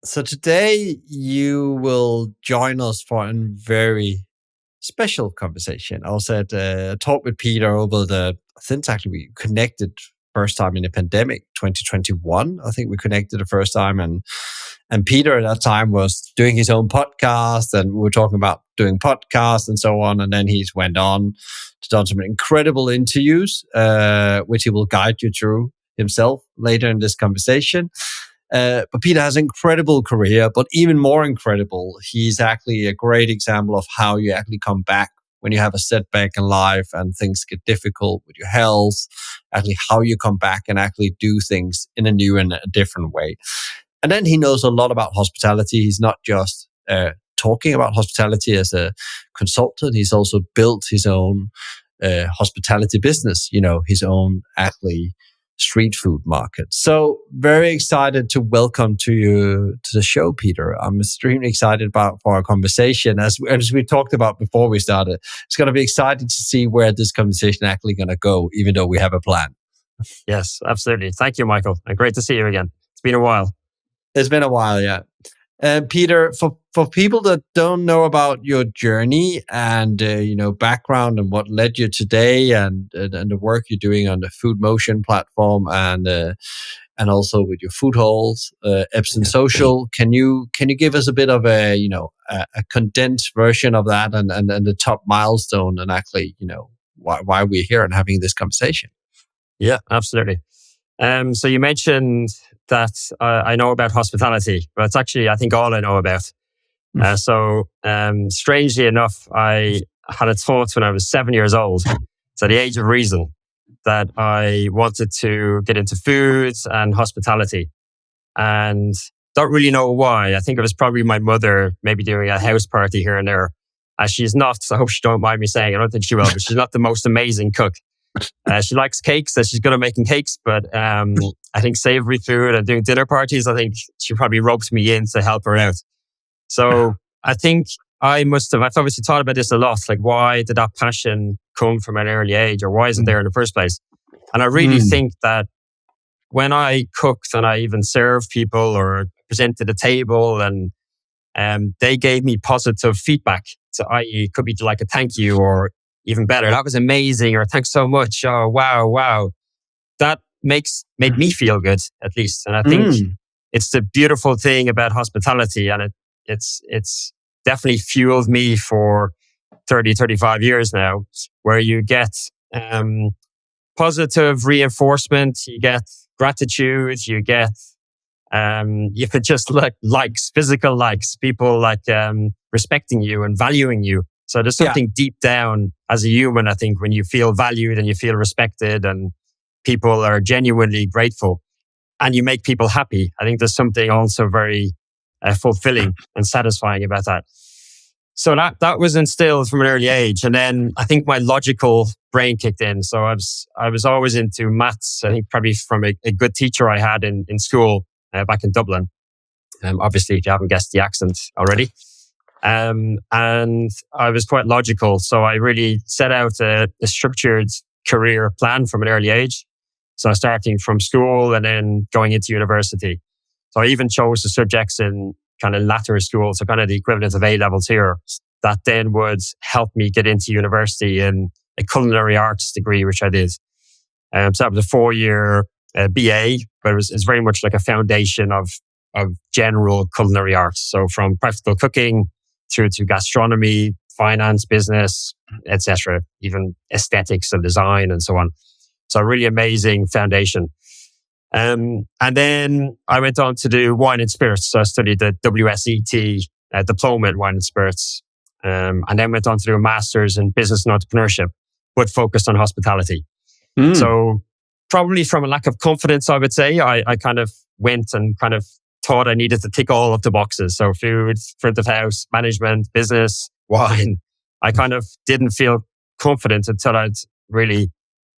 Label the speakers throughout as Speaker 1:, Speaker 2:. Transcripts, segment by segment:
Speaker 1: So today you will join us for a very special conversation. I was at a talk with Peter over I think actually we connected first time in the pandemic, 2021. I think we connected the first time, and Peter at that time was doing his own podcast, and we were talking about doing podcasts and so on. And then he's went on to do some incredible interviews, which he will guide you through himself later in this conversation. But Peter has an incredible career, but even more incredible, he's actually a great example of how you actually come back when you have a setback in life and things get difficult with your health, actually how you come back and actually do things in a new and a different way. And then he knows a lot about hospitality. He's not just talking about hospitality as a consultant. He's also built his own hospitality business, his own actually street food market. So very excited to welcome to you to the show, Peter. I'm extremely excited for our conversation. As we talked about before we started, it's going to be exciting to see where this conversation actually going to go, even though we have a plan.
Speaker 2: Yes, absolutely. Thank you, Michael. Great to see you again. It's been a while.
Speaker 1: It's been a while, yeah. Peter, for people that don't know about your journey and background and what led you today, and the work you're doing on the Food Motion platform, and also with your food halls, Epsom Social, can you give us a bit of a condensed version of that and the top milestone, and actually why we're here and having this conversation?
Speaker 2: Yeah, absolutely. So you mentioned that I know about hospitality, but it's actually, I think, all I know about. So strangely enough, I had a thought when I was 7 years old, so the age of reason, that I wanted to get into foods and hospitality. And don't really know why. I think it was probably my mother maybe doing a house party here and there. She's not, I hope she don't mind me saying, I don't think she will, but she's not the most amazing cook. She likes cakes, so she's good at making cakes, but I think savory food and doing dinner parties, I think she probably roped me in to help her out. So I think I've obviously thought about this a lot, like why did that passion come from an early age, or why isn't there in the first place? And I really think that when I cooked and I even served people or presented a table and they gave me positive feedback, so i.e. it could be like a thank you, or even better, that was amazing, or thanks so much, oh wow. That made me feel good, at least. And I think it's the beautiful thing about hospitality, and it's definitely fueled me for 35 years now, where you get positive reinforcement, you get gratitude, you get even just likes, physical likes, people respecting you and valuing you. So there's something deep down as a human, I think, when you feel valued and you feel respected and people are genuinely grateful and you make people happy. I think there's something also very fulfilling and satisfying about that. So that was instilled from an early age. And then I think my logical brain kicked in. So I was always into maths, I think probably from a good teacher I had in school back in Dublin. Obviously, if you haven't guessed the accent already. And I was quite logical. So I really set out a structured career plan from an early age. So starting from school and then going into university. So I even chose the subjects in kind of latter school, so kind of the equivalent of A-levels here, that then would help me get into university in a culinary arts degree, which I did. So that was a 4-year BA, but it's very much like a foundation of general culinary arts. So from practical cooking through to gastronomy, finance, business, etc., even aesthetics and design and so on. So a really amazing foundation. And then I went on to do wine and spirits. So I studied the WSET diploma in wine and spirits. And then went on to do a master's in business and entrepreneurship, but focused on hospitality. So probably from a lack of confidence, I would say, I kind of went and kind of thought I needed to tick all of the boxes. So food, front of house, management, business, wine. I kind of didn't feel confident until I'd really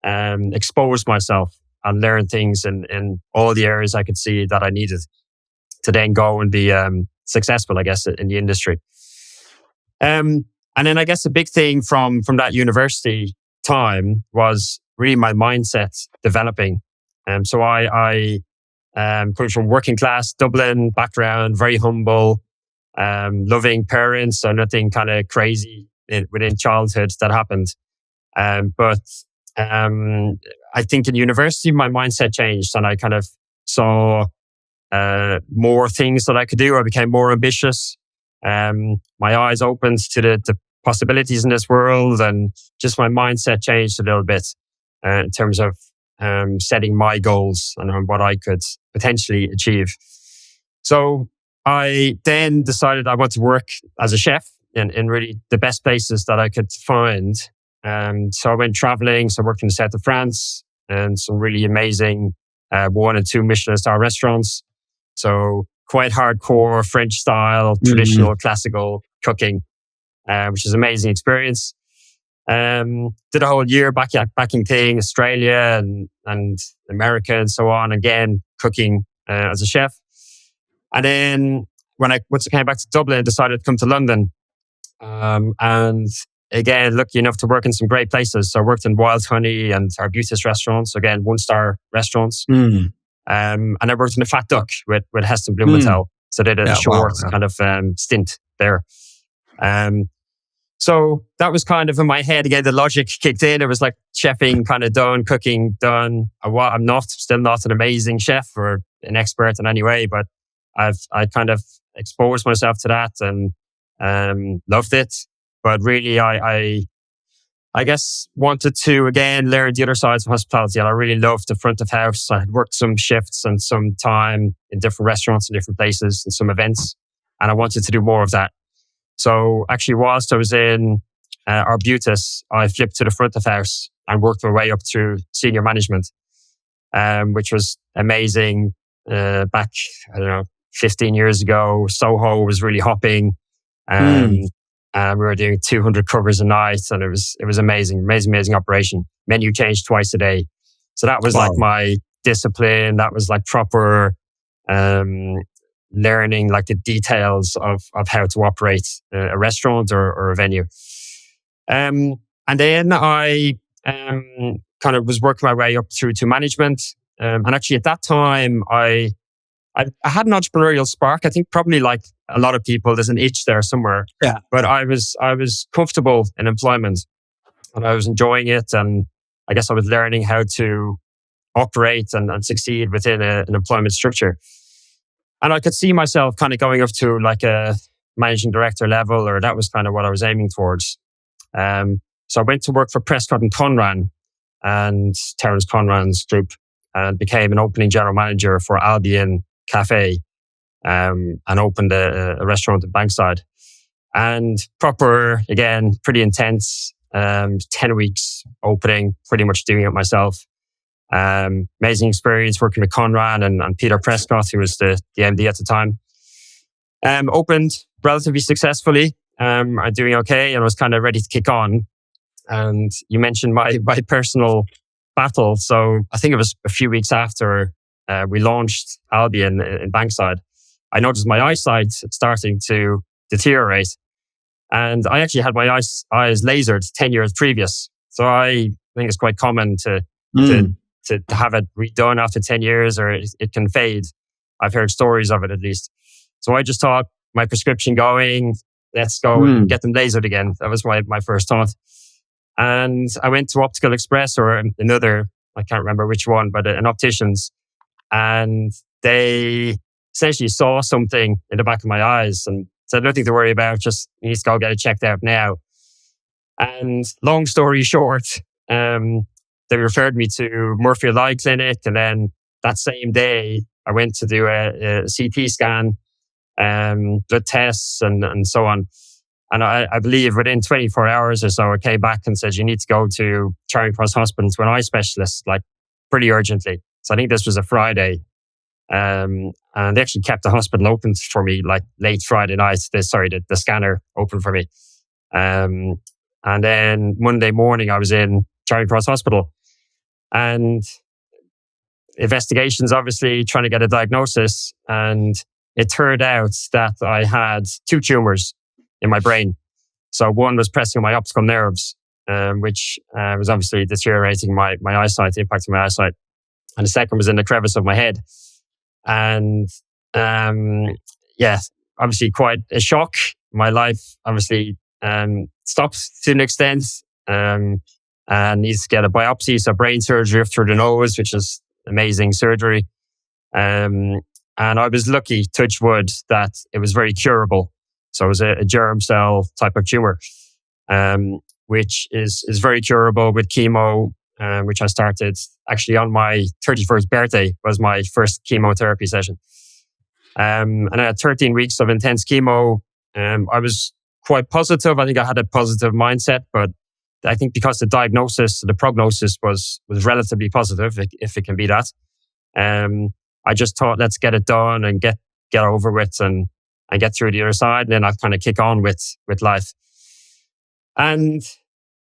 Speaker 2: exposed myself and learned things in all the areas I could see that I needed to then go and be successful, I guess, in the industry. And then I guess the big thing from that university time was really my mindset developing. So I coming from working class Dublin background, very humble, loving parents, so nothing kind of crazy within childhood that happened. But I think in university, my mindset changed and I kind of saw more things that I could do. I became more ambitious. My eyes opened to the possibilities in this world, and just my mindset changed a little bit in terms of setting my goals and what I could potentially achieve. So I then decided I want to work as a chef in really the best places that I could find. So I went traveling. So I worked in the south of France and some really amazing 1 and 2 Michelin star restaurants. So quite hardcore French style, traditional classical cooking, which is an amazing experience. Did a whole year backpacking, Australia and America and so on. Again, cooking as a chef. And then once I came back to Dublin, I decided to come to London. And again, lucky enough to work in some great places. So I worked in Wild Honey and Arbutus restaurants, again, 1-star restaurants. And I worked in the Fat Duck with Heston Blumenthal. So I did a short kind of stint there. So that was kind of in my head. Again, the logic kicked in. It was like chefing kind of done, cooking done. I'm still not an amazing chef or an expert in any way, but I kind of exposed myself to that and loved it. But really, I guess wanted to again learn the other sides of hospitality. And I really loved the front of house. I had worked some shifts and some time in different restaurants and different places and some events, and I wanted to do more of that. So actually, whilst I was in Arbutus, I flipped to the front of house and worked my way up through senior management, which was amazing. Back, 15 years ago, Soho was really hopping. We were doing 200 covers a night, and it was amazing operation. Menu changed twice a day. So that was like my discipline. That was like proper learning, like the details of how to operate a restaurant or a venue. And then I kind of was working my way up through to management. And actually at that time, I had an entrepreneurial spark. I think probably like a lot of people, there's an itch there somewhere.
Speaker 1: Yeah.
Speaker 2: But I was comfortable in employment and I was enjoying it. And I guess I was learning how to operate and succeed within an employment structure. And I could see myself kind of going up to like a managing director level, or that was kind of what I was aiming towards. So I went to work for Prescott and Conran and Terence Conran's group and became an opening general manager for Albion Cafe and opened a restaurant in Bankside. And proper, again, pretty intense, 10 weeks opening, pretty much doing it myself. Amazing experience working with Conran and Peter Prescott, who was the MD at the time. Opened relatively successfully. I'm doing okay and was kind of ready to kick on. And you mentioned my personal battle. So I think it was a few weeks after we launched Albion in Bankside, I noticed my eyesight starting to deteriorate. And I actually had my eyes lasered 10 years previous. So I think it's quite common to have it redone after 10 years, or it can fade. I've heard stories of it at least. So I just thought, my prescription going, let's go and get them lasered again. That was my first thought. And I went to Optical Express or another, I can't remember which one, but an optician's. And they essentially saw something in the back of my eyes and said, nothing to worry about, just you need to go get it checked out now. And long story short, they referred me to Murphyfield Eye Clinic. And then that same day, I went to do a CT scan, blood tests and so on. And I believe within 24 hours or so, I came back and said, you need to go to Charing Cross Hospital to an eye specialist, like pretty urgently. So I think this was a Friday. And they actually kept the hospital open for me, like late Friday night. The scanner open for me. And then Monday morning, I was in Charing Cross Hospital. And investigations, obviously, trying to get a diagnosis. And it turned out that I had 2 tumors in my brain. So one was pressing on my optical nerves, which was obviously deteriorating my eyesight, impacting my eyesight. And the second was in the crevice of my head. And yeah, obviously quite a shock. My life obviously stopped to an extent. And needs to get a biopsy, so brain surgery through the nose, which is amazing surgery. And I was lucky, touch wood, that it was very curable. So it was a germ cell type of tumor, which is very curable with chemo, which I started actually on my 31st birthday was my first chemotherapy session. And I had 13 weeks of intense chemo. I was quite positive. I think I had a positive mindset, but I think because the prognosis was relatively positive, if it can be that. I just thought, let's get it done and get over with and get through the other side. And then I'll kind of kick on with life. And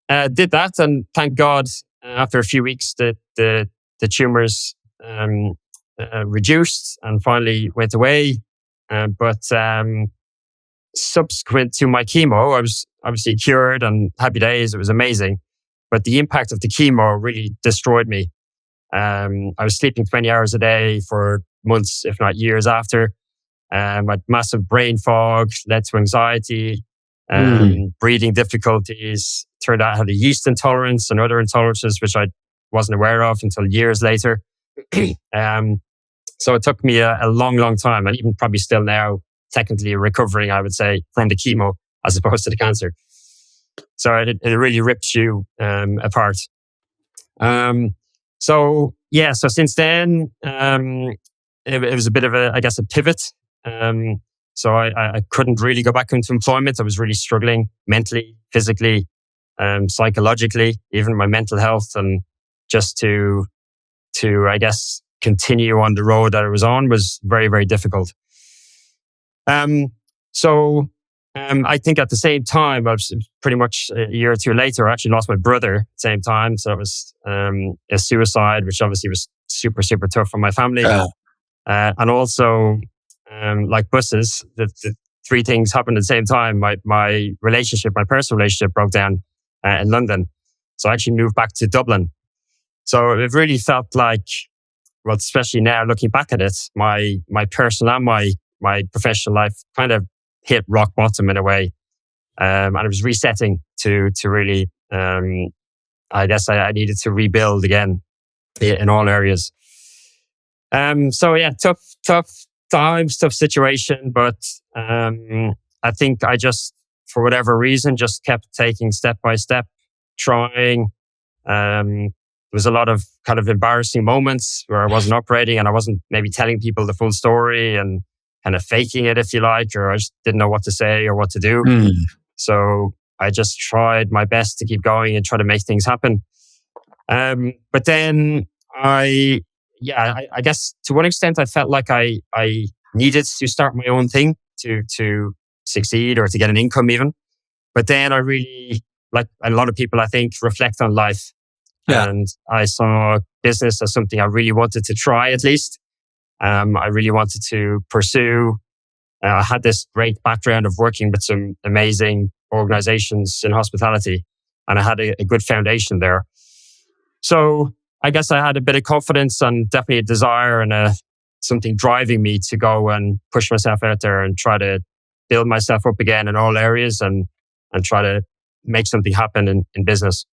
Speaker 2: did that. And thank God, after a few weeks, the tumors reduced and finally went away. But subsequent to my chemo, I was obviously cured and happy days. It was amazing. But the impact of the chemo really destroyed me. I was sleeping 20 hours a day for months, if not years after. I had massive brain fog, led to anxiety, breathing difficulties. Turned out I had a yeast intolerance and other intolerances, which I wasn't aware of until years later. So it took me a long, long time, and even probably still now, technically recovering, I would say, from the chemo as opposed to the cancer. So it really rips you apart. So since then, it was a bit of a pivot. So I couldn't really go back into employment. I was really struggling mentally, physically, psychologically, even my mental health, and just to continue on the road that I was on was very, very difficult. I think at the same time, I was pretty much a year or two later, I actually lost my brother at the same time. So it was a suicide, which obviously was super, super tough for my family. And also, like buses, the three things happened at the same time. My personal relationship broke down in London. So I actually moved back to Dublin. So it really felt like, well, especially now looking back at it, my personal and my professional life kind of hit rock bottom in a way. And it was resetting to really, I needed to rebuild again in all areas. Tough times, tough situation. But I think I just, for whatever reason, just kept taking step by step, trying. There was a lot of kind of embarrassing moments where I wasn't operating and I wasn't maybe telling people the full story and kind of faking it, if you like, or I just didn't know what to say or what to do. So I just tried my best to keep going and try to make things happen. But then I guess to one extent, I felt like I needed to start my own thing to succeed or to get an income even. But then I really, like a lot of people, I think, reflect on life. Yeah. And I saw business as something I really wanted to try at least. I really wanted to pursue. I had this great background of working with some amazing organizations in hospitality, and I had a good foundation there. So I guess I had a bit of confidence and definitely a desire and something driving me to go and push myself out there and try to build myself up again in all areas and try to make something happen in business.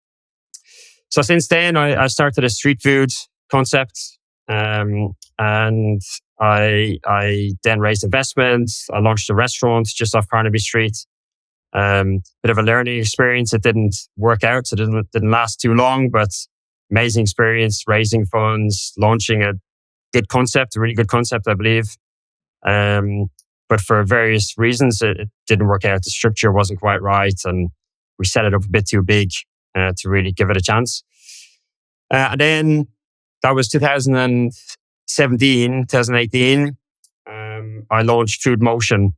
Speaker 2: So since then, I started a street food concept, and I then raised investments. I launched a restaurant just off Carnaby Street. Bit of a learning experience. It didn't work out, so it didn't last too long, but amazing experience, raising funds, launching a good concept, a really good concept, I believe. But for various reasons, it didn't work out. The structure wasn't quite right, and we set it up a bit too big to really give it a chance. And then that was 2018. I launched Food Motion,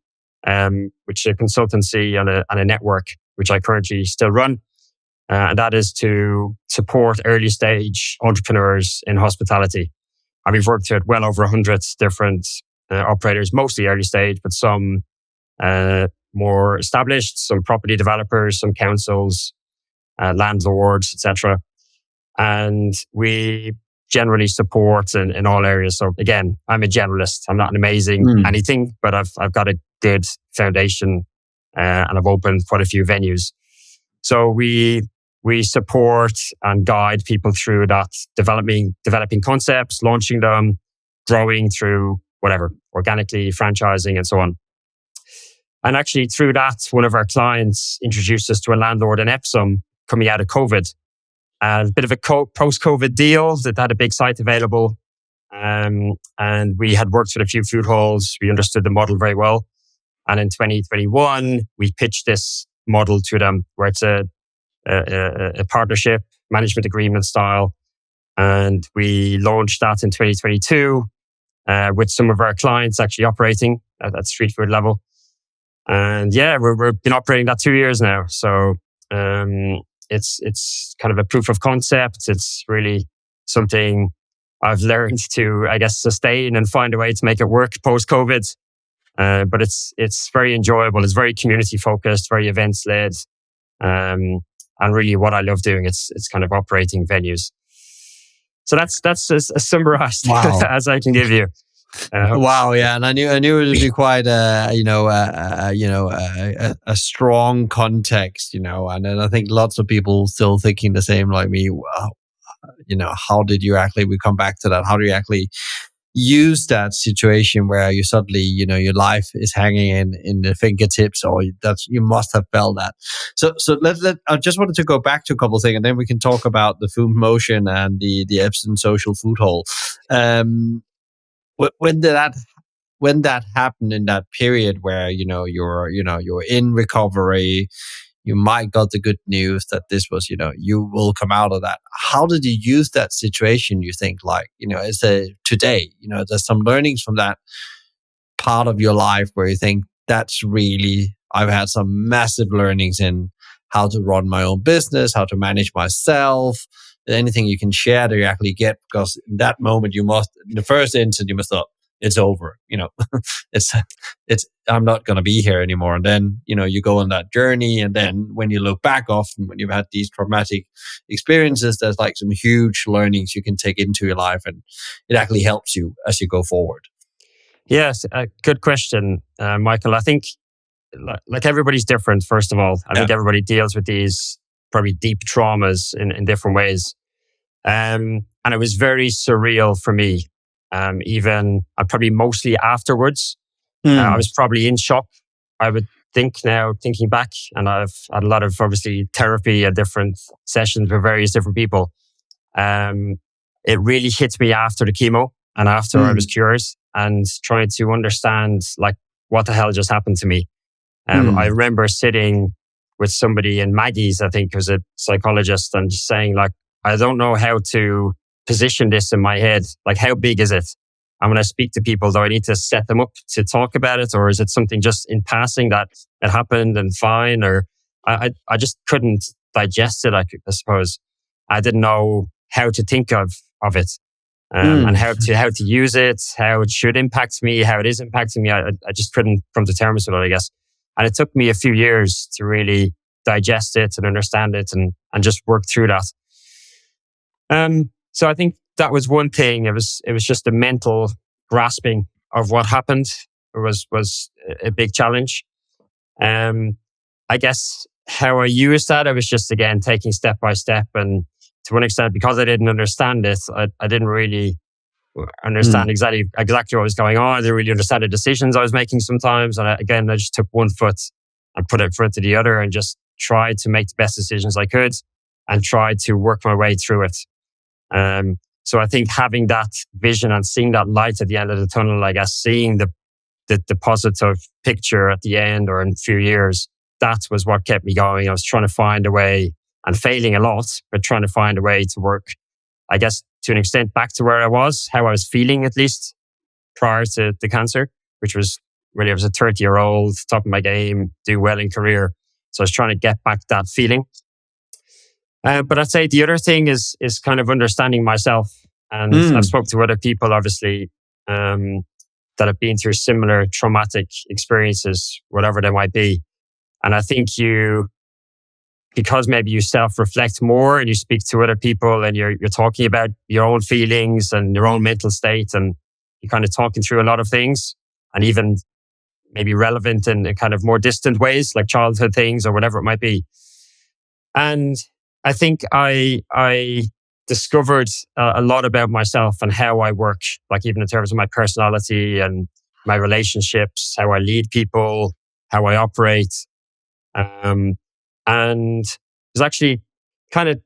Speaker 2: which is a consultancy and a network, which I currently still run. And that is to support early stage entrepreneurs in hospitality. And we've worked with well over 100 different operators, mostly early stage, but some more established, some property developers, some councils, landlords, etc. And we generally support in all areas. So again, I'm a generalist. I'm not an amazing anything, but I've got a good foundation, and I've opened quite a few venues. So we support and guide people through that, developing concepts, launching them, growing through whatever, organically, franchising, and so on. And actually, through that, one of our clients introduced us to a landlord in Epsom coming out of COVID. A bit of a post-COVID deal that had a big site available. And we had worked with a few food halls. We understood the model very well. And in 2021, we pitched this model to them where it's a partnership, management agreement style. And we launched that in 2022 with some of our clients actually operating at street food level. And yeah, we've been operating that 2 years now. So it's kind of a proof of concept. It's really something I've learned to, I guess, sustain and find a way to make it work post-COVID. But it's very enjoyable. It's very community focused, very events led, and really what I love doing. It's kind of operating venues. So that's as summarized as I can give you.
Speaker 1: Wow, yeah, and I knew it would be quite a strong context, and then I think lots of people still thinking the same like me. Wow, how did you actually? We come back to that. How do you actually use that situation where you suddenly, your life is hanging in the fingertips, or you must have felt that. So I just wanted to go back to a couple of things, and then we can talk about the Food Motion and the Epsom Social Food Hall. When that happened in that period where you're in recovery, you might got the good news that this was you will come out of that. How did you use that situation? You think today there's some learnings from that part of your life where you think that's really I've had some massive learnings in how to run my own business, how to manage myself. Anything you can share that you actually get, because in that moment in the first instant you must thought it's over, it's I'm not going to be here anymore. And then you go on that journey, and then when you look back often when you've had these traumatic experiences, there's like some huge learnings you can take into your life, and it actually helps you as you go forward.
Speaker 2: Yes, good question, Michael. I think like everybody's different. First of all, I think everybody deals with these probably deep traumas in different ways. And it was very surreal for me. Even probably mostly afterwards, I was probably in shock. I would think now, thinking back, and I've had a lot of obviously therapy and different sessions with various different people. It really hit me after the chemo and after I was cured, and trying to understand like what the hell just happened to me. I remember sitting with somebody in Maggie's, I think was a psychologist, and just saying like, I don't know how to position this in my head. Like, how big is it? And when I speak to people, do I need to set them up to talk about it? Or is it something just in passing that it happened and fine? Or I just couldn't digest it, I suppose. I didn't know how to think of it, and how to use it, how it should impact me, how it is impacting me. I just couldn't come to terms with it, I guess. And it took me a few years to really digest it and understand it and just work through that. So I think that was one thing. It was just a mental grasping of what happened. It was a big challenge. I guess how I used that, I was just again taking step by step, and to one extent, because I didn't understand it, I didn't really understand exactly what was going on. I didn't really understand the decisions I was making sometimes. And I just took one foot and put it in front of the other and just tried to make the best decisions I could and tried to work my way through it. So I think having that vision and seeing that light at the end of the tunnel, I guess, seeing the positive picture at the end or in a few years, that was what kept me going. I was trying to find a way and failing a lot, but trying to find a way to work, I guess, to an extent back to where I was, how I was feeling at least prior to the cancer, which was really, I was a 30-year-old, top of my game, do well in career. So I was trying to get back that feeling. But I'd say the other thing is kind of understanding myself. And I've spoken to other people, obviously, that have been through similar traumatic experiences, whatever they might be. And I think you because maybe you self-reflect more and you speak to other people and you're talking about your own feelings and your own mental state, and you're kind of talking through a lot of things, and even maybe relevant in kind of more distant ways, like childhood things or whatever it might be. And I think I discovered a lot about myself and how I work, like even in terms of my personality and my relationships, how I lead people, how I operate. And it was actually kind of,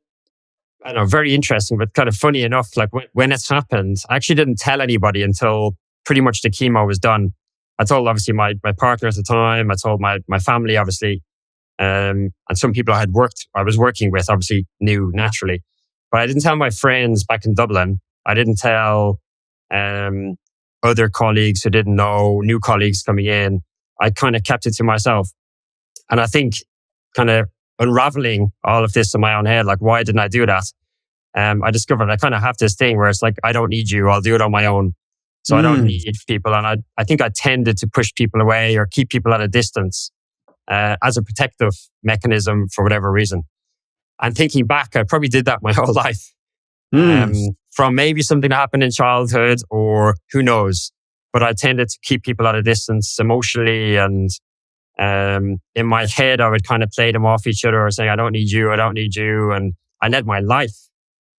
Speaker 2: I don't know, very interesting, but kind of funny enough, like when it's happened, I actually didn't tell anybody until pretty much the chemo was done. I told obviously my partner at the time, I told my family, obviously, and some people I was working with obviously knew naturally, but I didn't tell my friends back in Dublin. I didn't tell other colleagues who didn't know, new colleagues coming in. I kind of kept it to myself. And I think kind of unraveling all of this in my own head, like, why didn't I do that? I discovered I kind of have this thing where it's like, I don't need you. I'll do it on my own. So I don't need people. And I think I tended to push people away or keep people at a distance as a protective mechanism for whatever reason. And thinking back, I probably did that my whole life. From maybe something that happened in childhood or who knows. But I tended to keep people at a distance emotionally, and in my head, I would kind of play them off each other or saying, I don't need you, I don't need you. And I led my life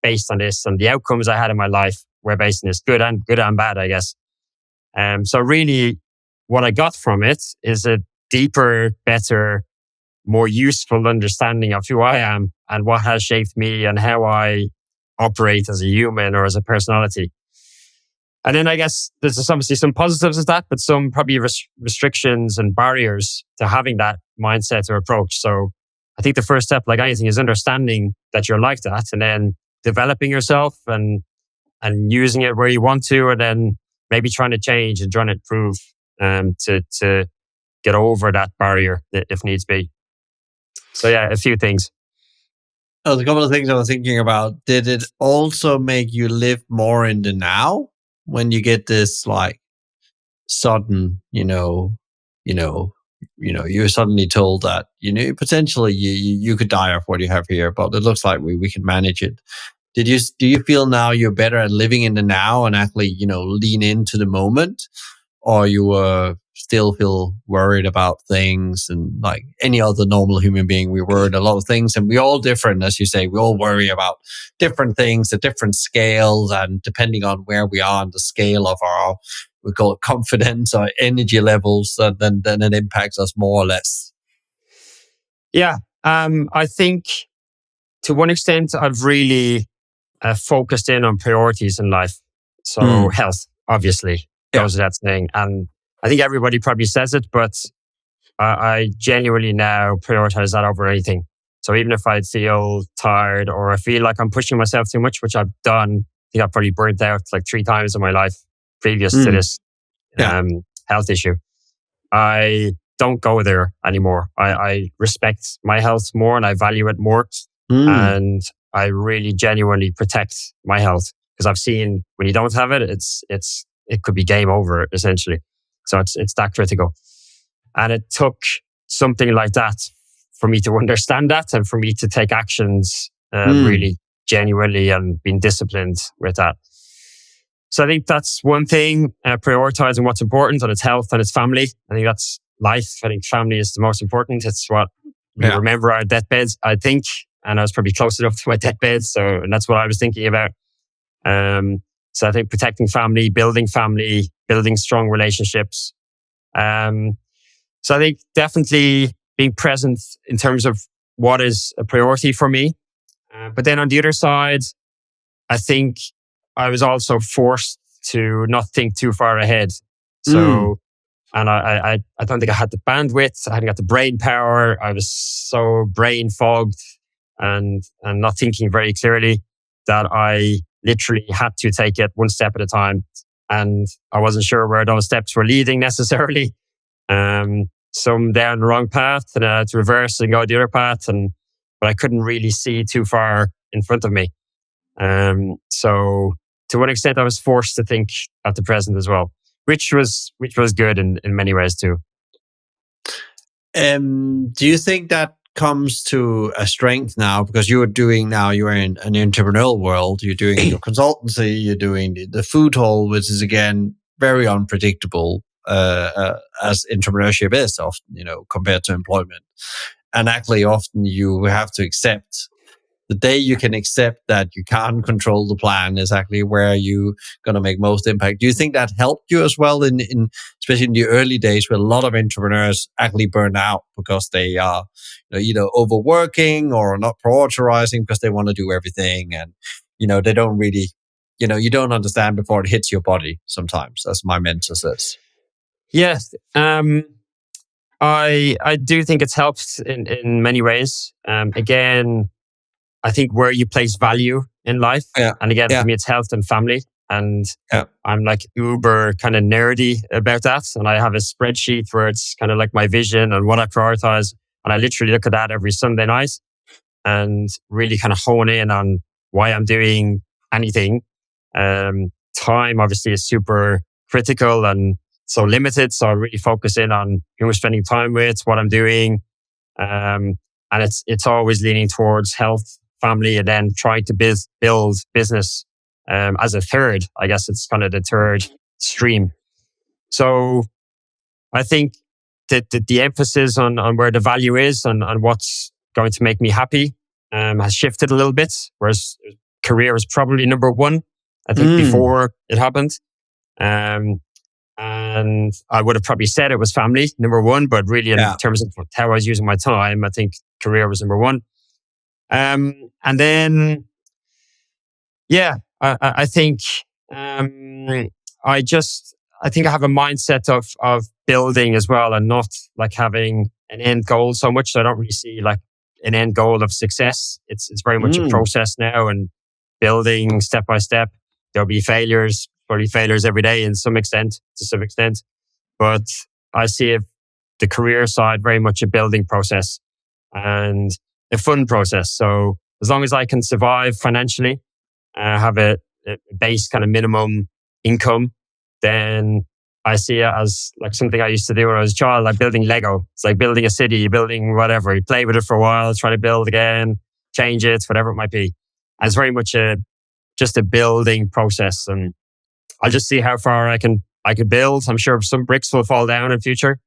Speaker 2: based on this, and the outcomes I had in my life were based on this, good and bad, I guess. So really what I got from it is a deeper, better, more useful understanding of who I am and what has shaped me and how I operate as a human or as a personality. And then I guess there's obviously some positives of that, but some probably restrictions and barriers to having that mindset or approach. So I think the first step, like anything, is understanding that you're like that, and then developing yourself and using it where you want to, and then maybe trying to change and trying to improve to get over that barrier if needs be. So yeah, a few things.
Speaker 1: There's a couple of things I was thinking about. Did it also make you live more in the now when you get this like sudden, you're suddenly told that, potentially you could die of what you have here, but it looks like we can manage it. Do you feel now you're better at living in the now and actually, lean into the moment, or you still feel worried about things? And like any other normal human being, we worry a lot of things, and we're all different. As you say, we all worry about different things at different scales, and depending on where we are on the scale of our, we call it confidence or energy levels, then it impacts us more or less.
Speaker 2: Yeah. I think to one extent I've really focused in on priorities in life. So health, obviously, goes without saying. And I think everybody probably says it, but I genuinely now prioritize that over anything. So even if I feel tired or I feel like I'm pushing myself too much, which I've done, I think I've probably burnt out like 3 times in my life previous to this health issue. I don't go there anymore. I respect my health more and I value it more. And I really genuinely protect my health, because I've seen when you don't have it, it could be game over essentially. So it's that critical. And it took something like that for me to understand that and for me to take actions really genuinely and being disciplined with that. So I think that's one thing, prioritizing what's important, and it's health and it's family. I think that's life. I think family is the most important. It's what we remember our deathbeds, I think. And I was probably close enough to my deathbed. And that's what I was thinking about. So I think protecting family, building strong relationships. So I think definitely being present in terms of what is a priority for me. But then on the other side, I think I was also forced to not think too far ahead. So, and I don't think I had the bandwidth. I hadn't got the brain power. I was so brain fogged and not thinking very clearly that I literally had to take it one step at a time. And I wasn't sure where those steps were leading necessarily. Some down the wrong path and to reverse and go the other path. But I couldn't really see too far in front of me. So to one extent, I was forced to think at the present as well, which was good in many ways too.
Speaker 1: Do you think that comes to a strength now, because you're in an entrepreneurial world, you're doing your consultancy, you're doing the food hall, which is again very unpredictable, as entrepreneurship is often, compared to employment. And actually often you have to accept, the day you can accept that you can't control the plan is actually where you're going to make most impact. Do you think that helped you as well in especially in the early days, where a lot of entrepreneurs actually burn out because they are either overworking or not prioritizing because they want to do everything, and they don't really, you don't understand before it hits your body sometimes, as my mentor says.
Speaker 2: Yes. I do think it's helped in many ways. Again, I think where you place value in life.
Speaker 1: Yeah.
Speaker 2: And again,
Speaker 1: Yeah.
Speaker 2: for me, it's health and family. And
Speaker 1: Yeah.
Speaker 2: I'm like uber kind of nerdy about that. And I have a spreadsheet where it's kind of like my vision and what I prioritize. And I literally look at that every Sunday night and really kind of hone in on why I'm doing anything. Time obviously is super critical and so limited. So I really focus in on who I'm spending time with, what I'm doing. And it's always leaning towards health, family, and then trying to build business as a third. I guess it's kind of the third stream. So I think that the emphasis on where the value is and what's going to make me happy has shifted a little bit, whereas career was probably number one, I think, before it happened. And I would have probably said it was family, number one, but really in terms of how I was using my time, I think career was number one. And then, I think I think I have a mindset of building as well, and not like having an end goal so much. So I don't really see like an end goal of success. It's very much a process now, and building step by step. There'll be failures, probably failures every day to some extent. But I see the career side very much a building process and a fun process. So as long as I can survive financially, have a base kind of minimum income, then I see it as like something I used to do when I was a child, like building Lego. It's like building a city, building whatever. You play with it for a while, try to build again, change it, whatever it might be. And it's very much just a building process. And I'll just see how far I can build. I'm sure some bricks will fall down in future.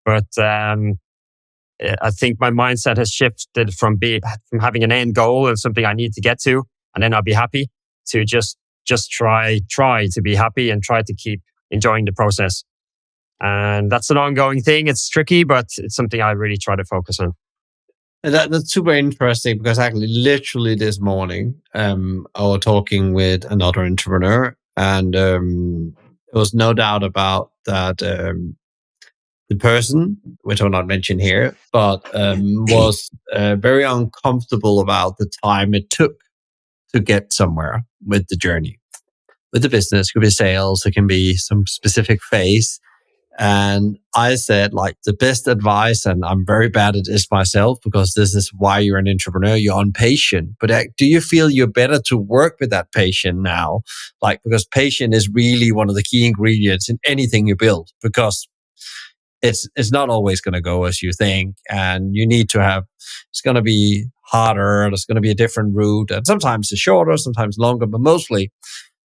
Speaker 2: But I think my mindset has shifted from having an end goal and something I need to get to, and then I'll be happy, to just try to be happy and try to keep enjoying the process. And that's an ongoing thing. It's tricky, but it's something I really try to focus on.
Speaker 1: And that's super interesting, because actually literally this morning, I was talking with another entrepreneur, and there was no doubt about that. The person, which I'll not mention here, but was very uncomfortable about the time it took to get somewhere with the journey, with the business. It could be sales, it can be some specific phase. And I said, like, the best advice, and I'm very bad at this myself, because this is why you're an entrepreneur, you're impatient. But do you feel you're better to work with that patient now? Like, because patient is really one of the key ingredients in anything you build, because it's not always going to go as you think, and you need to have, it's going to be harder, there's going to be a different route, and sometimes it's shorter, sometimes longer, but mostly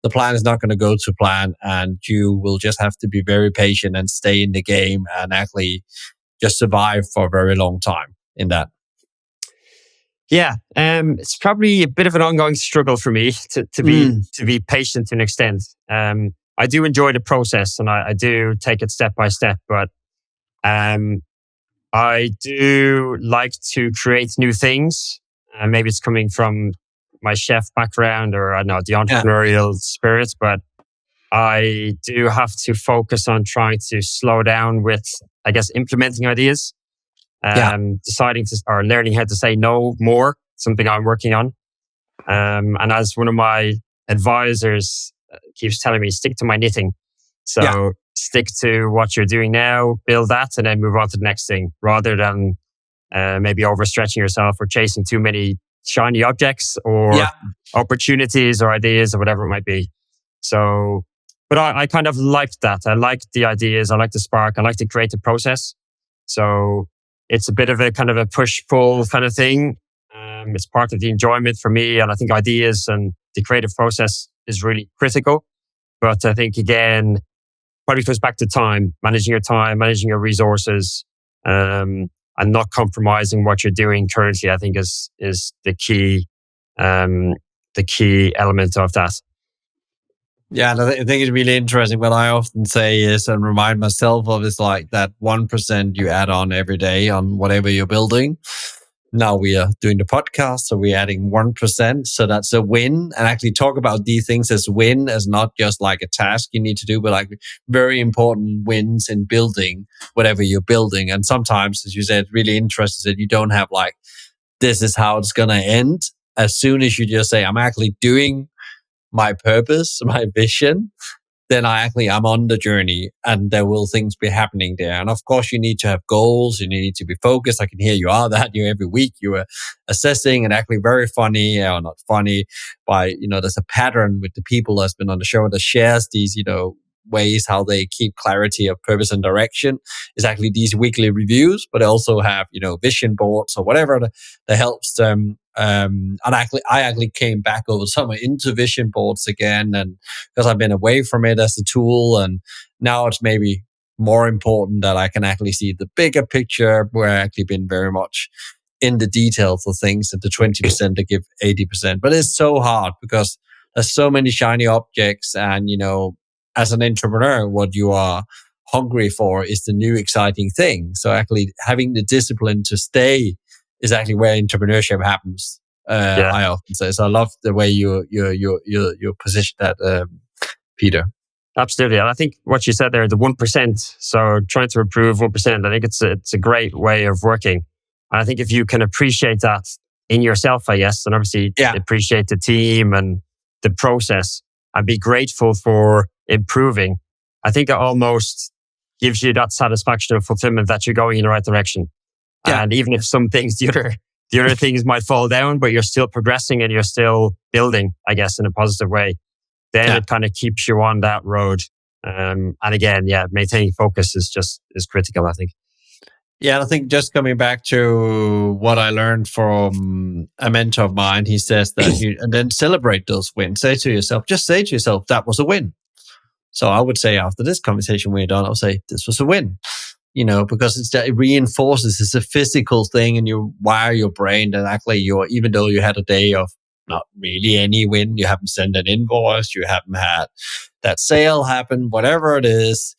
Speaker 1: the plan is not going to go to plan, and you will just have to be very patient and stay in the game and actually just survive for a very long time in that.
Speaker 2: Yeah, it's probably a bit of an ongoing struggle for me to be patient to an extent. I do enjoy the process, and I do take it step by step, but I do like to create new things. Maybe it's coming from my chef background, or I don't know, the entrepreneurial spirit, but I do have to focus on trying to slow down with, I guess, implementing ideas, deciding to, or learning how to say no more, something I'm working on. And as one of my advisors keeps telling me, stick to my knitting. So stick to what you're doing now, build that, and then move on to the next thing, rather than maybe overstretching yourself or chasing too many shiny objects or opportunities or ideas or whatever it might be. So, but I kind of liked that. I liked the ideas. I like the spark. I like the creative process. So it's a bit of a kind of a push-pull kind of thing. It's part of the enjoyment for me. And I think ideas and the creative process is really critical. But I think, again, probably goes back to time, managing your resources, and not compromising what you're doing currently, I think is the key element of that.
Speaker 1: Yeah, and I think it's really interesting. What I often say is, and remind myself of, is like that 1% you add on every day on whatever you're building. Now we are doing the podcast, so we're adding 1%. So that's a win. And actually talk about these things as win, as not just like a task you need to do, but like very important wins in building whatever you're building. And sometimes, as you said, really interesting that you don't have like, this is how it's going to end. As soon as you just say, I'm actually doing my purpose, my vision, then I'm on the journey, and there will things be happening there. And of course, you need to have goals and you need to be focused. I can hear you are that. You every week you are assessing, and actually very funny or not funny by, there's a pattern with the people that's been on the show that shares these, ways how they keep clarity of purpose and direction is actually these weekly reviews, but they also have, vision boards or whatever that helps them. And I actually came back over summer into vision boards again, and because I've been away from it as a tool, and now it's maybe more important that I can actually see the bigger picture, where I've actually been very much in the details of things, and the 20% to give 80%. But it's so hard because there's so many shiny objects, and as an entrepreneur, what you are hungry for is the new exciting thing. So actually having the discipline to stay is actually where entrepreneurship happens. I often say. So I love the way you position that, Peter.
Speaker 2: Absolutely. And I think what you said there, the 1%, so trying to improve 1%, I think it's a great way of working. And I think if you can appreciate that in yourself, I guess, and obviously appreciate the team and the process, and be grateful for improving, I think it almost gives you that satisfaction of fulfillment that you're going in the right direction. Yeah. And even if some things, the other things might fall down, but you're still progressing and you're still building, I guess, in a positive way, then it kind of keeps you on that road. And again, maintaining focus is critical, I think.
Speaker 1: Yeah, I think just coming back to what I learned from a mentor of mine, he says that and then celebrate those wins. Say to yourself, that was a win. So I would say after this conversation we're done, I'll say this was a win. Because it reinforces, it's a physical thing, and you wire your brain that actually even though you had a day of not really any win, you haven't sent an invoice, you haven't had that sale happen, whatever it is,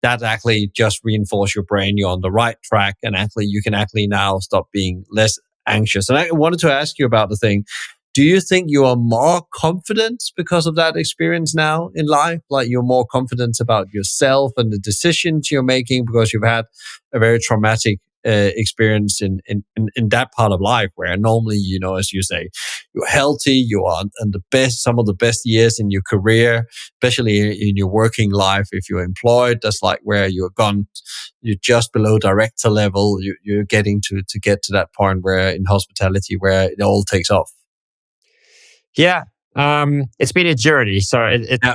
Speaker 1: that actually just reinforce your brain. You're on the right track, and actually you can actually now stop being less anxious. And I wanted to ask you about the thing. Do you think you are more confident because of that experience now in life? Like you're more confident about yourself and the decisions you're making because you've had a very traumatic experience in that part of life, where normally, as you say, you're healthy, you are in some of the best years in your career, especially in your working life. If you're employed, that's like where you're just below director level. You're getting to get to that point where in hospitality, where it all takes off.
Speaker 2: Yeah. It's been a journey. So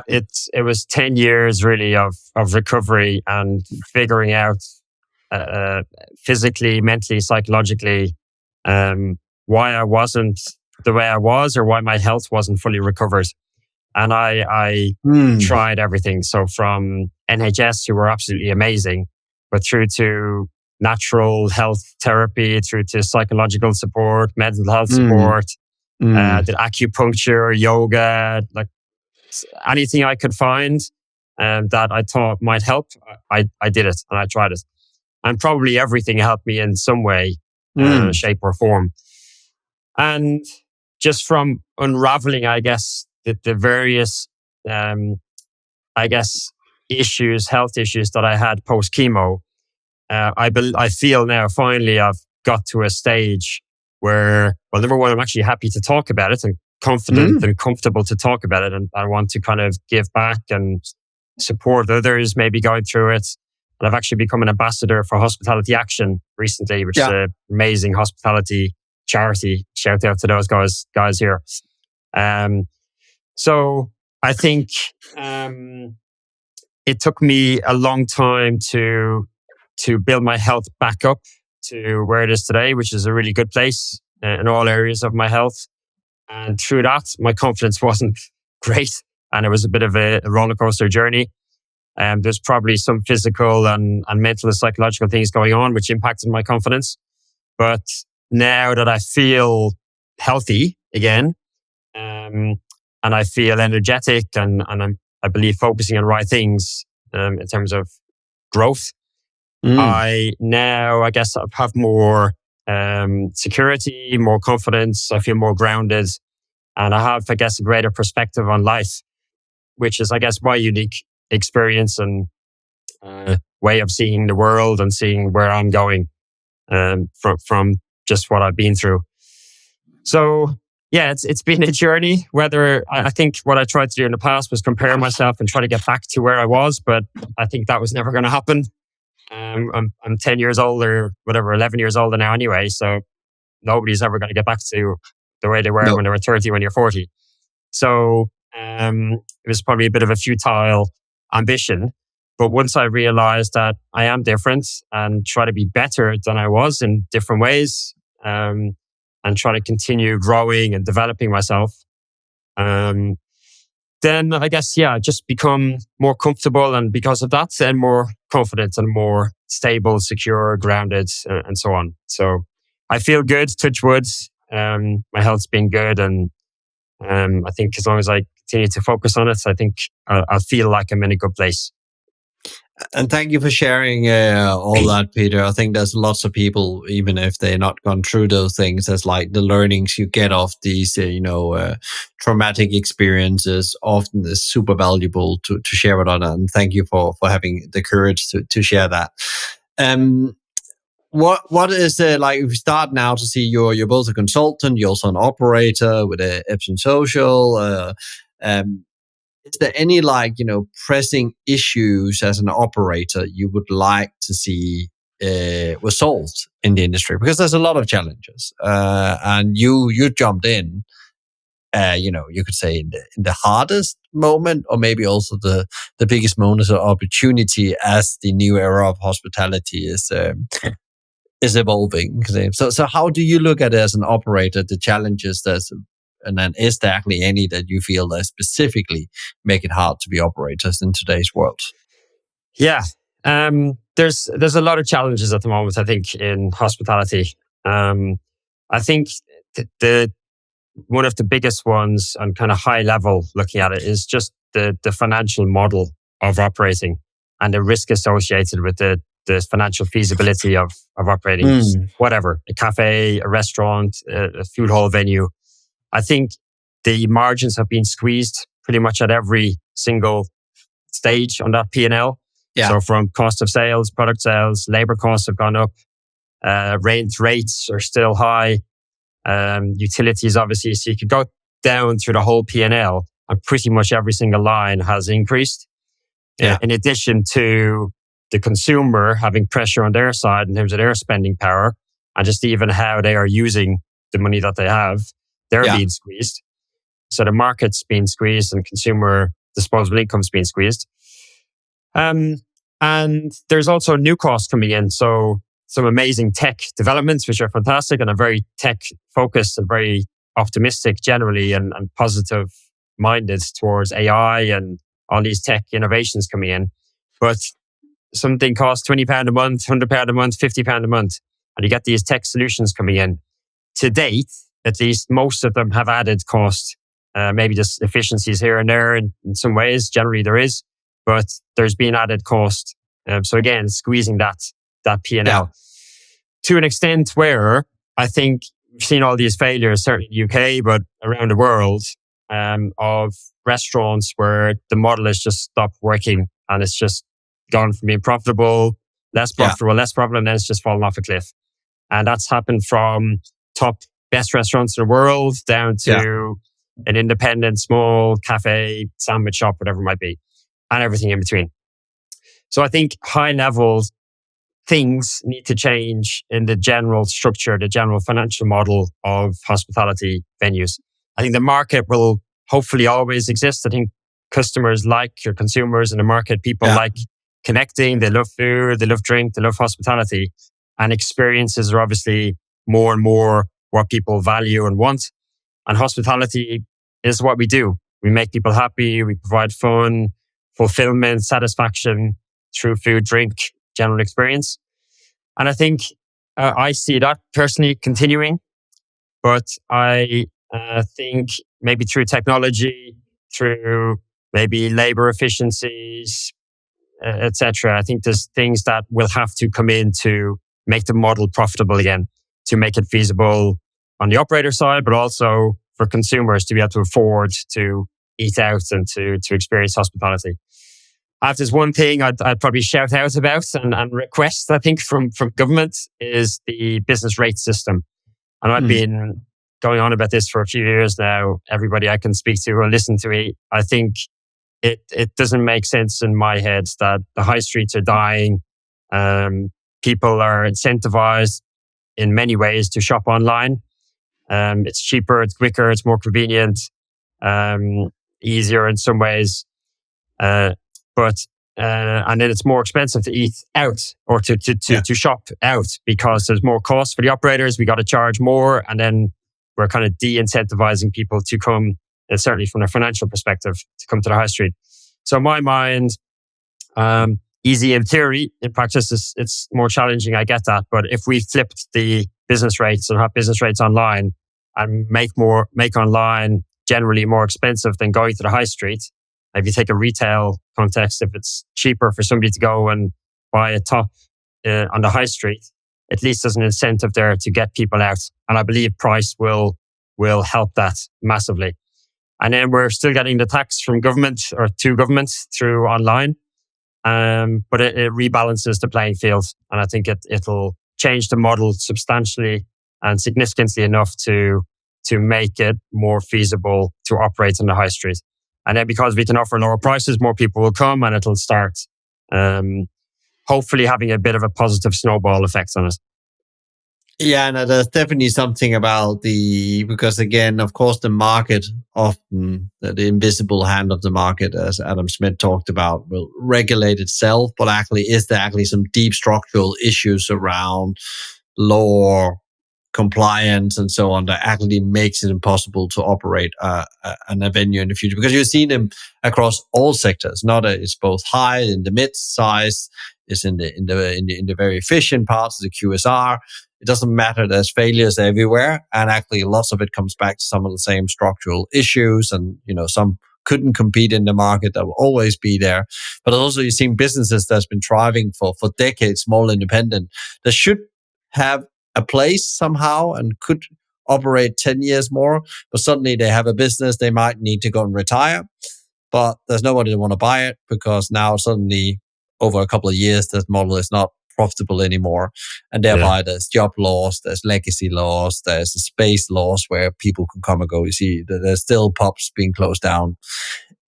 Speaker 2: it was 10 years really of recovery and figuring out physically, mentally, psychologically, why I wasn't the way I was, or why my health wasn't fully recovered. And I tried everything. So from NHS, who were absolutely amazing, but through to natural health therapy, through to psychological support, mental health support, did acupuncture, yoga, like anything I could find that I thought might help. I did it and I tried it. And probably everything helped me in some way, shape or form. And just from unraveling, I guess, the various, health issues that I had post chemo, I feel now finally I've got to a stage where, well, number one, I'm actually happy to talk about it and confident and comfortable to talk about it. And I want to kind of give back and support others maybe going through it. And I've actually become an ambassador for Hospitality Action recently, which is an amazing hospitality charity. Shout out to those guys here. So I think it took me a long time to build my health back up, to where it is today, which is a really good place in all areas of my health. And through that, my confidence wasn't great. And it was a bit of a roller coaster journey. There's probably some physical and mental and psychological things going on, which impacted my confidence. But now that I feel healthy again, and I feel energetic and I believe focusing on right things in terms of growth, I guess I have more security, more confidence. I feel more grounded, and I have, I guess, a greater perspective on life, which is, I guess, my unique experience and way of seeing the world and seeing where I'm going from just what I've been through. So yeah, it's been a journey. Whether I think what I tried to do in the past was compare myself and try to get back to where I was, but I think that was never going to happen. I'm 10 years older, whatever, 11 years older now anyway. So nobody's ever going to get back to the way they were when they were 30, when you're 40. So it was probably a bit of a futile ambition. But once I realized that I am different and try to be better than I was in different ways, and try to continue growing and developing myself, then I guess, just become more comfortable. And because of that, then more confident and more stable, secure, grounded, and so on. So I feel good, touch wood. My health's been good. And I think as long as I continue to focus on it, I think I'll feel like I'm in a good place.
Speaker 1: And thank you for sharing all that, Peter. I think there's lots of people, even if they're not gone through those things, there's like the learnings you get off these, traumatic experiences often is super valuable to share with others. And thank you for having the courage to share that. What is like? If we start now to see you're both a consultant, you're also an operator with Epsom Social. Is there any pressing issues as an operator you would like to see were solved in the industry? Because there's a lot of challenges, and you jumped in. You could say in the hardest moment, or maybe also the biggest moment of opportunity as the new era of hospitality is evolving. So how do you look at it as an operator? The challenges and then is there actually any that you feel that specifically make it hard to be operators in today's world?
Speaker 2: Yeah, there's a lot of challenges at the moment, I think, in hospitality. I think the one of the biggest ones on kind of high level looking at it is just the financial model of operating and the risk associated with the financial feasibility of operating whatever, a cafe, a restaurant, a food hall venue. I think the margins have been squeezed pretty much at every single stage on that P&L.
Speaker 1: Yeah.
Speaker 2: So from cost of sales, product sales, labor costs have gone up. Rates are still high. Utilities, obviously. So you could go down through the whole P&L and pretty much every single line has increased.
Speaker 1: Yeah.
Speaker 2: In addition to the consumer having pressure on their side in terms of their spending power and just even how they are using the money that they have. They're being squeezed. So the market's being squeezed and consumer disposable income's being squeezed. And there's also new costs coming in. So some amazing tech developments, which are fantastic and are very tech focused and very optimistic generally and positive minded towards AI and all these tech innovations coming in. But something costs £20 a month, £100 a month, £50 a month. And you get these tech solutions coming in. To date, at least most of them have added cost, maybe just efficiencies here and there in some ways. Generally there is, but there's been added cost. So again, squeezing that P&L to an extent where I think we've seen all these failures, certainly in the UK, but around the world, of restaurants where the model has just stopped working and it's just gone from being profitable, less profitable, and then it's just fallen off a cliff. And that's happened from top best restaurants in the world down to an independent small cafe, sandwich shop, whatever it might be, and everything in between. So I think high level things need to change in the general structure, the general financial model of hospitality venues. I think the market will hopefully always exist. I think customers like your consumers in the market, people like connecting, they love food, they love drink, they love hospitality. and experiences are obviously more and more what people value and want. And hospitality is what we do. We make people happy. We provide fun, fulfillment, satisfaction through food, drink, general experience. And I think I see that personally continuing, but I think maybe through technology, through maybe labor efficiencies, etc. I think there's things that will have to come in to make the model profitable again, to make it feasible on the operator side, but also for consumers to be able to afford to eat out and to experience hospitality. If there's one thing I'd probably shout out about and request, I think, from government is the business rate system. And I've been going on about this for a few years now. Everybody I can speak to or listen to me, I think it doesn't make sense in my head that the high streets are dying. People are incentivized in many ways to shop online. It's cheaper, it's quicker, it's more convenient, easier in some ways. And then it's more expensive to eat out or to shop out because there's more costs for the operators. We got to charge more, and then we're kind of de-incentivizing people to come, and certainly from a financial perspective, to come to the high street. So in my mind, easy in theory, in practice, it's more challenging. I get that, but if we flipped the business rates and have business rates online and make online generally more expensive than going to the high street. If you take a retail context, if it's cheaper for somebody to go and buy a top on the high street, at least there's an incentive there to get people out. And I believe price will help that massively. And then we're still getting the tax from government or to governments through online. But it rebalances the playing field. And I think it'll change the model substantially and significantly enough to make it more feasible to operate on the high street. And then because we can offer lower prices, more people will come and it'll start hopefully having a bit of a positive snowball effect on it.
Speaker 1: Yeah, and there's definitely something about because again, of course, the market often, the invisible hand of the market, as Adam Smith talked about, will regulate itself, but actually, is there actually some deep structural issues around law, compliance, and so on that actually makes it impossible to operate a venue in the future? Because you've seen them across all sectors. It's both high, in the mid-size, it's in the very efficient parts, the QSR. It doesn't matter. There's failures everywhere, and actually, lots of it comes back to some of the same structural issues. And some couldn't compete in the market, that will always be there. But also, you've seen businesses that's been thriving for decades, small, independent, that should have a place somehow and could operate 10 years more, but suddenly they have a business, they might need to go and retire, but there's nobody to want to buy it because now suddenly over a couple of years, this model is not profitable anymore. And thereby there's job loss, there's legacy loss, there's space loss where people can come and go. You see, there's still pubs being closed down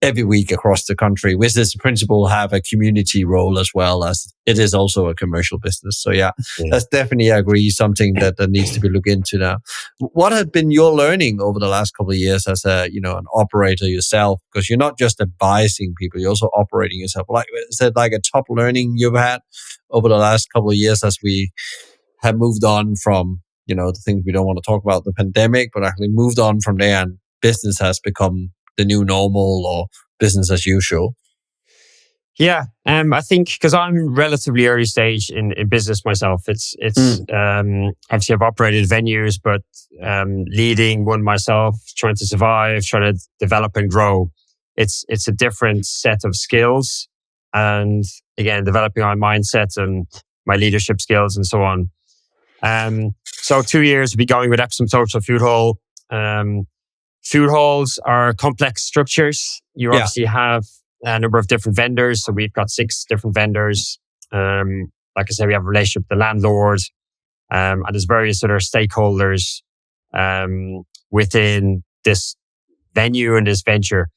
Speaker 1: every week across the country, which is in principle have a community role as well as it is also a commercial business. So that's definitely, I agree, something that needs to be looked into now. What has been your learning over the last couple of years as an operator yourself? Because you're not just advising people, you're also operating yourself. Is it like a top learning you've had over the last couple of years as we have moved on from, the things we don't want to talk about, the pandemic, but actually moved on from there and business has become the new normal or business as usual?
Speaker 2: Yeah, I think because I'm relatively early stage in business myself, it's obviously I've operated venues, but leading one myself, trying to survive, trying to develop and grow, it's a different set of skills, and again developing my mindset and my leadership skills and so on. So 2 years we'll be going with Epsom Social Food Hall. Food halls are complex structures. You obviously have a number of different vendors. So we've got 6 different vendors. Like I said, we have a relationship with the landlord. And there's various other stakeholders within this venue and this venture.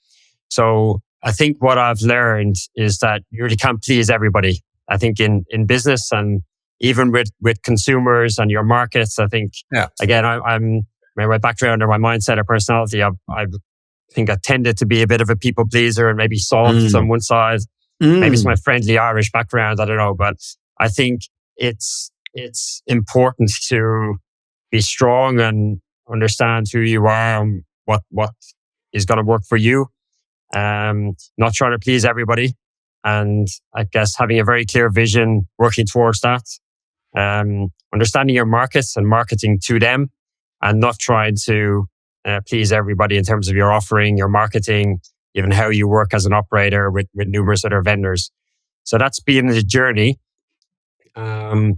Speaker 2: So I think what I've learned is that you really can't please everybody. I think in business and even with consumers and your markets, I think, again, I'm my background or my mindset or personality, I think I tended to be a bit of a people pleaser and maybe soft on one side. Maybe it's my friendly Irish background, I don't know. But I think it's it's important to be strong and understand who you are and what is going to work for you. Not trying to please everybody. And I guess having a very clear vision, working towards that. Understanding your markets and marketing to them, and not trying to please everybody in terms of your offering, your marketing, even how you work as an operator with numerous other vendors. So that's been the journey, and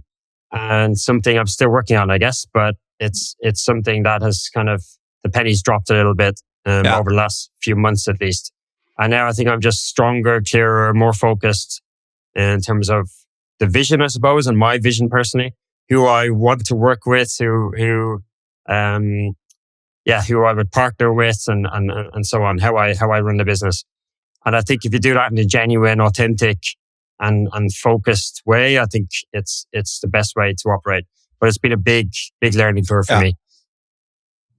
Speaker 2: something I'm still working on, I guess. But it's something that has kind of, the pennies dropped a little bit over the last few months at least. And now I think I'm just stronger, clearer, more focused in terms of the vision, I suppose, and my vision personally, who I want to work with, who I would partner with, and so on. How I run the business. And I think if you do that in a genuine, authentic, and focused way, I think it's the best way to operate. But it's been a big learning curve for me.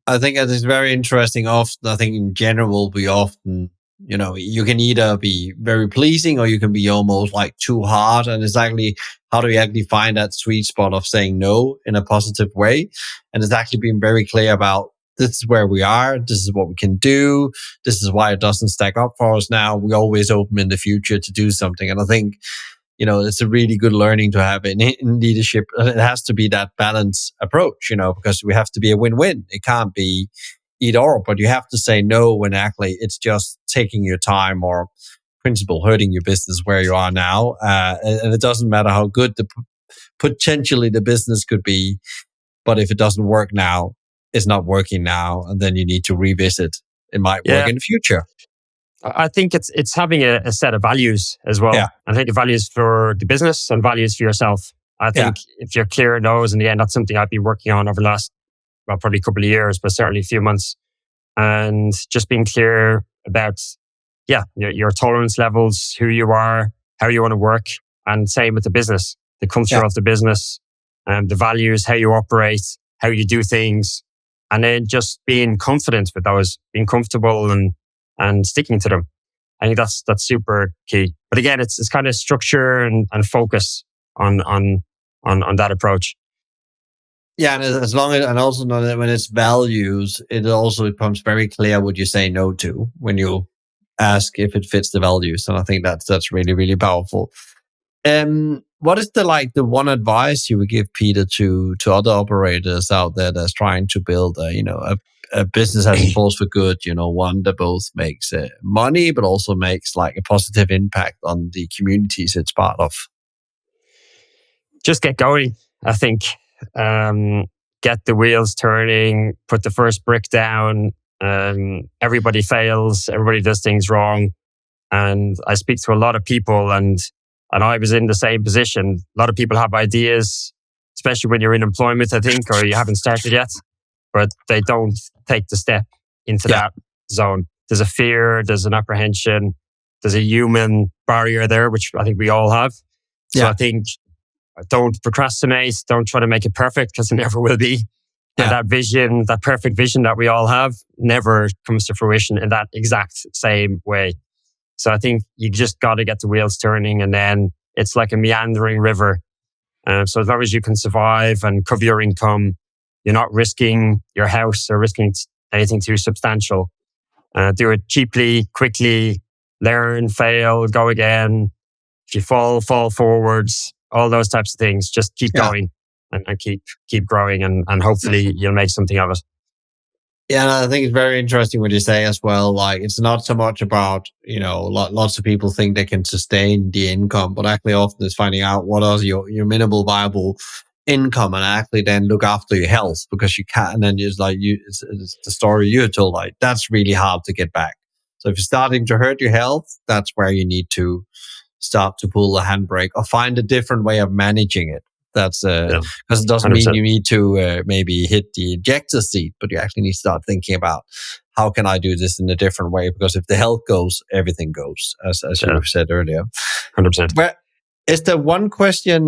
Speaker 1: I think it is very interesting. Often, I think in general, we often, you can either be very pleasing or you can be almost like too hard. And it's actually, how do you actually find that sweet spot of saying no in a positive way? And it's actually been very clear about, this is where we are. This is what we can do. This is why it doesn't stack up for us now. We always open in the future to do something. And I think, it's a really good learning to have in leadership. It has to be that balanced approach, because we have to be a win-win. It can't be either or, but you have to say no when actually it's just taking your time or principle hurting your business where you are now. And it doesn't matter how good potentially the business could be, but if it doesn't work now, it's not working now, and then you need to revisit. It might work in the future.
Speaker 2: I think it's having a set of values as well. Yeah. I think values for the business and values for yourself. I think if you're clear on those, in the end, that's something I've been working on over the last, probably a couple of years, but certainly a few months. And just being clear about, your tolerance levels, who you are, how you want to work, and same with the business, the culture of the business, the values, how you operate, how you do things, and then just being confident with those, being comfortable and sticking to them. I think that's super key. But again, it's kind of structure and focus on that approach.
Speaker 1: Yeah, and as long as, and also when it's values, it also becomes very clear what you say no to when you ask if it fits the values. And I think that's really, really powerful. What is the one advice you would give, Peter, to other operators out there that's trying to build a business as a force for good, one that both makes money, but also makes like a positive impact on the communities it's part of?
Speaker 2: Just get going, I think. Get the wheels turning, put the first brick down. Everybody fails, everybody does things wrong. And I speak to a lot of people, and I was in the same position. A lot of people have ideas, especially when you're in employment, I think, or you haven't started yet, but they don't take the step into that zone. There's a fear, there's an apprehension, there's a human barrier there, which I think we all have. So I think don't procrastinate, don't try to make it perfect, because it never will be. And that vision, that perfect vision that we all have, never comes to fruition in that exact same way. So I think you just got to get the wheels turning, and then it's like a meandering river. So as long as you can survive and cover your income, you're not risking your house or risking anything too substantial. Do it cheaply, quickly, learn, fail, go again. If you fall forwards, all those types of things. Just keep going and keep growing, and hopefully you'll make something of it.
Speaker 1: Yeah, and I think it's very interesting what you say as well. Like, it's not so much about, lots of people think they can sustain the income, but actually often it's finding out what are your minimal viable income, and actually then look after your health, because you can't. And then it's the story you told, like, that's really hard to get back. So if you're starting to hurt your health, that's where you need to start to pull the handbrake or find a different way of managing it. That's because it doesn't 100%. Mean you need to maybe hit the ejector seat, but you actually need to start thinking about, how can I do this in a different way? Because if the health goes, everything goes, as you said earlier.
Speaker 2: 100%.
Speaker 1: But is there one question,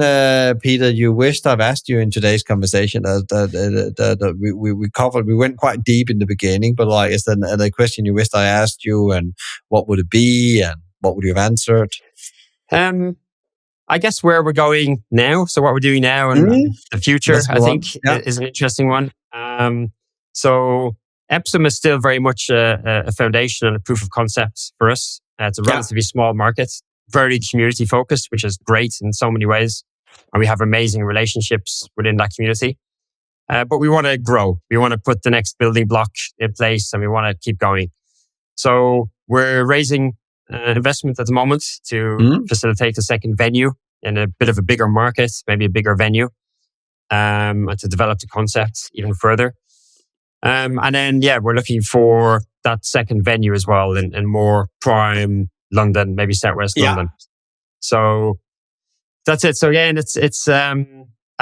Speaker 1: Peter, you wished I've asked you in today's conversation that we covered? We went quite deep in the beginning, but like, is there a question you wished I asked you, and what would it be, and what would you have answered?
Speaker 2: I guess where we're going now, so what we're doing now and the future,
Speaker 1: Let's
Speaker 2: I
Speaker 1: go
Speaker 2: think,
Speaker 1: on.
Speaker 2: is an interesting one. So Epsom is still very much a foundation and a proof of concept for us. It's a relatively small market, very community focused, which is great in so many ways. And we have amazing relationships within that community. But we want to grow. We want to put the next building block in place and we want to keep going. So we're raising investment at the moment to facilitate a second venue in a bit of a bigger market, maybe a bigger venue, and to develop the concept even further. And then, we're looking for that second venue as well in more prime London, maybe Southwest London. So that's it. So again, it's I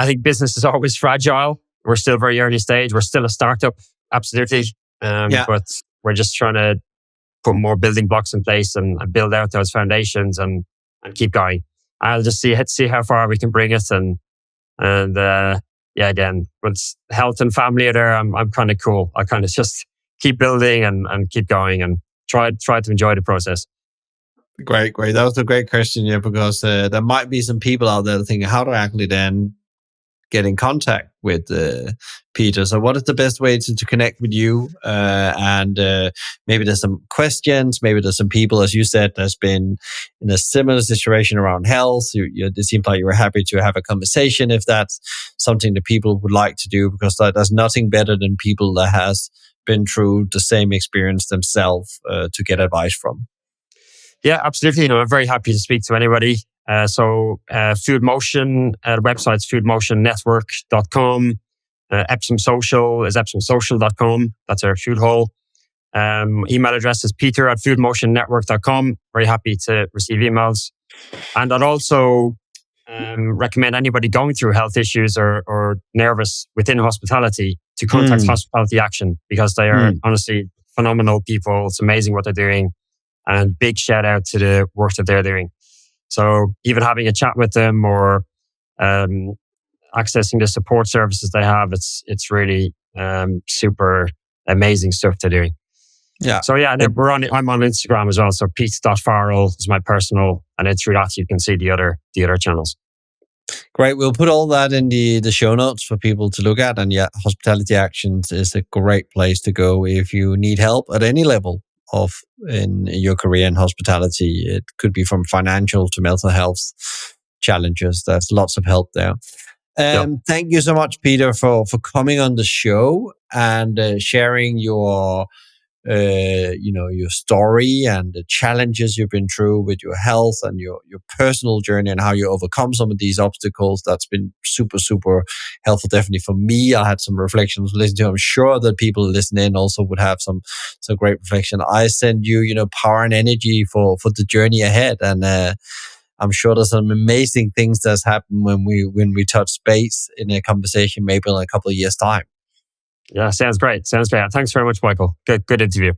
Speaker 2: think business is always fragile. We're still very early stage. We're still a startup, absolutely. But we're just trying to put more building blocks in place and build out those foundations and keep going. I'll just see how far we can bring it. And again, once health and family are there, I'm kind of cool. I kind of just keep building and keep going and try to enjoy the process.
Speaker 1: Great. That was a great question, because there might be some people out there thinking, how do I actually then get in contact with Peter? So what is the best way to connect with you? And maybe there's some questions, maybe there's some people, as you said, that's been in a similar situation around health. It seems like you were happy to have a conversation if that's something that people would like to do, because there's nothing better than people that has been through the same experience themselves to get advice from.
Speaker 2: Yeah, absolutely. I'm very happy to speak to anybody. Food Motion, the website's foodmotionnetwork.com. Epsom Social is epsomsocial.com. That's our food hall. Email address is peter@foodmotionnetwork.com. Very happy to receive emails. And I'd also recommend anybody going through health issues or nervous within hospitality to contact Hospitality Action, because they are honestly phenomenal people. It's amazing what they're doing. And big shout out to the work that they're doing. So even having a chat with them or accessing the support services they have, it's really super amazing stuff they're doing.
Speaker 1: Yeah.
Speaker 2: So I'm on Instagram as well. So Pete.Farrell is my personal, and then through that you can see the other channels.
Speaker 1: Great. We'll put all that in the show notes for people to look at. And Hospitality Actions is a great place to go if you need help at any level in your career in hospitality. It could be from financial to mental health challenges. There's lots of help there. Thank you so much, Peter, for coming on the show and sharing your story and the challenges you've been through with your health and your personal journey and how you overcome some of these obstacles. That's been super, super helpful. Definitely for me, I had some reflections to listen to. I'm sure that people listening also would have some great reflection. I send you, power and energy for the journey ahead. And I'm sure there's some amazing things that's happened when we touch base in a conversation, maybe in a couple of years' time.
Speaker 2: Yeah, sounds great. Thanks very much, Michael. Good interview.